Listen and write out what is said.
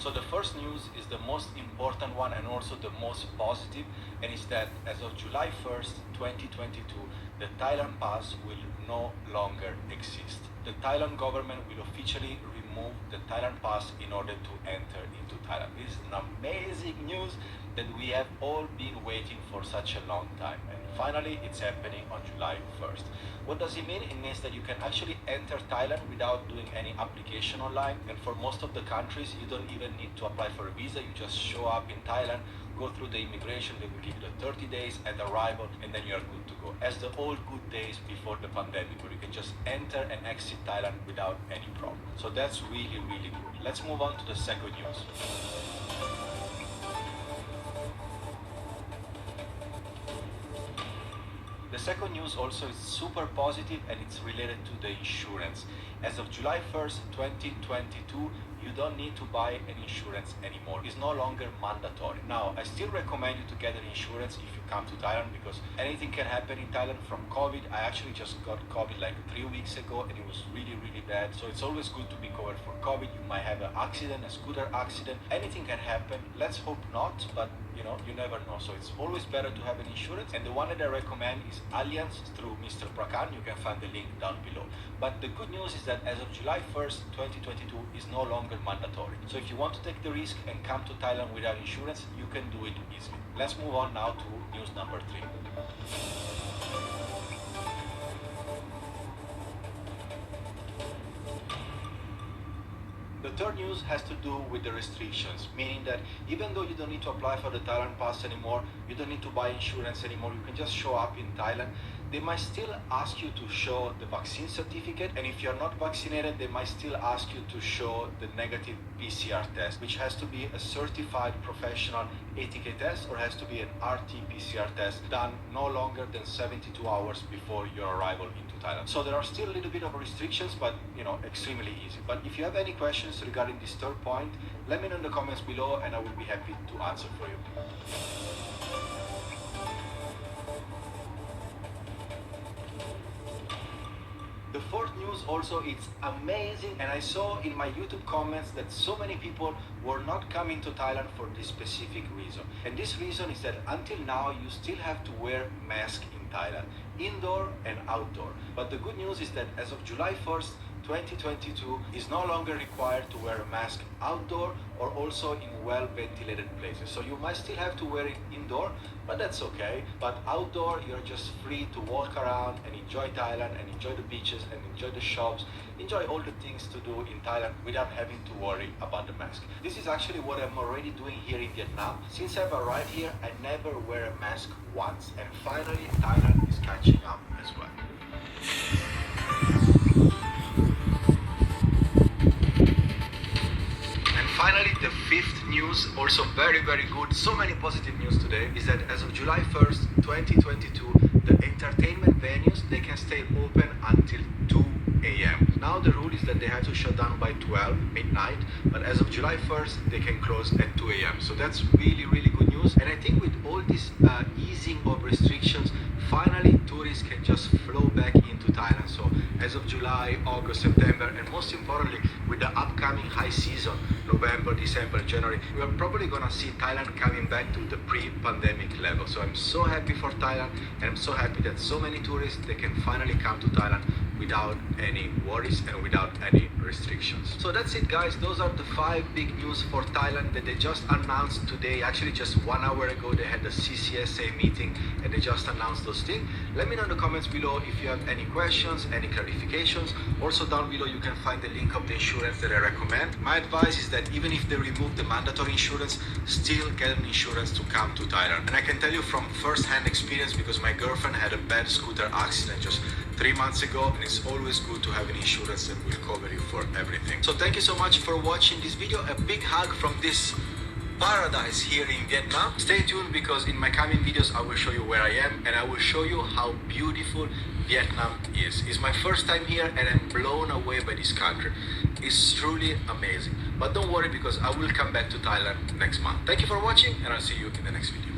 So the first news is the most important one and also the most positive, and is that as of July 1st, 2022, the Thailand Pass will no longer exist. The Thailand government will officially remove the Thailand Pass in order to enter into Thailand. This is an amazing news that we have all been waiting for such a long time, and finally it's happening on July 1st. What does it mean? It means that you can actually enter Thailand without doing any application online, and for most of the countries you don't even need to apply for a visa. You just show up in Thailand, go through the immigration, they will give you the 30 days at arrival, and then you are good to go. As the old good days before the pandemic, where you can just enter and exit Thailand without any problem. So that's really, really good. Let's move on to the second news. The second news also is super positive, and it's related to the insurance. As of July 1st, 2022, you don't need to buy an insurance anymore. It's no longer mandatory. Now, I still recommend you to get an insurance if you come to Thailand, because anything can happen in Thailand from COVID. I actually just got COVID like 3 weeks ago, and it was really, really bad. So it's always good to be covered for COVID. You might have an accident, a scooter accident. Anything can happen. Let's hope not, but you never know. So it's always better to have an insurance. And the one that I recommend is Allianz through Mr. Prakan. You can find the link down below. But the good news is that as of July 1st, 2022 is no longer mandatory. So if you want to take the risk and come to Thailand without insurance, you can do it easily. Let's move on now to news number 3. The third news has to do with the restrictions, meaning that even though you don't need to apply for the Thailand Pass anymore, you don't need to buy insurance anymore, you can just show up in Thailand. They might still ask you to show the vaccine certificate, and if you're not vaccinated, they might still ask you to show the negative PCR test, which has to be a certified professional ATK test, or has to be an RT-PCR test done no longer than 72 hours before your arrival into Thailand. So there are still a little bit of restrictions, but extremely easy. But if you have any questions regarding this third point, let me know in the comments below, and I will be happy to answer for you. The fourth news also, it's amazing, and I saw in my YouTube comments that so many people were not coming to Thailand for this specific reason. And this reason is that until now you still have to wear mask in Thailand, indoor and outdoor. But the good news is that as of July 1st, 2022 is no longer required to wear a mask outdoor or also in well-ventilated places. So you might still have to wear it indoor, but that's okay. But outdoor, you're just free to walk around and enjoy Thailand and enjoy the beaches and enjoy the shops, enjoy all the things to do in Thailand without having to worry about the mask. This is actually what I'm already doing here in Vietnam. Since I've arrived here, I never wear a mask once, and finally Thailand is catching up as well. Finally, the fifth news, also very, very good, so many positive news today, is that as of July 1st, 2022, the entertainment venues, they can stay open until 2 a.m. Now the rule is that they have to shut down by 12 midnight, but as of July 1st, they can close at 2 a.m. So that's really, really good news. And I think with all this easing of restrictions, finally tourists can just flow back into Thailand. So as of July, August, September, and most importantly, with the upcoming high season, November, December, January, we are probably gonna see Thailand coming back to the pre-pandemic level. So I'm so happy for Thailand, and I'm so happy that so many tourists, they can finally come to Thailand without any worries and without any restrictions. So that's it, guys. Those are the 5 big news for Thailand that they just announced today. Actually, just 1 hour ago, they had the CCSA meeting and they just announced those things. Let me know in the comments below if you have any questions, any clarifications. Also down below, you can find the link of the insurance that I recommend. My advice is that even if they remove the mandatory insurance, still get an insurance to come to Thailand. And I can tell you from first-hand experience, because my girlfriend had a bad scooter accident just 3 months ago, and it's always good to have an insurance that will cover you for everything. So thank you so much for watching this video. A big hug from this paradise here in Vietnam. Stay tuned, because in my coming videos I will show you where I am, and I will show you how beautiful Vietnam is. It's my first time here and I'm blown away by this country. It's truly amazing. But don't worry, because I will come back to Thailand next month. Thank you for watching, and I'll see you in the next video.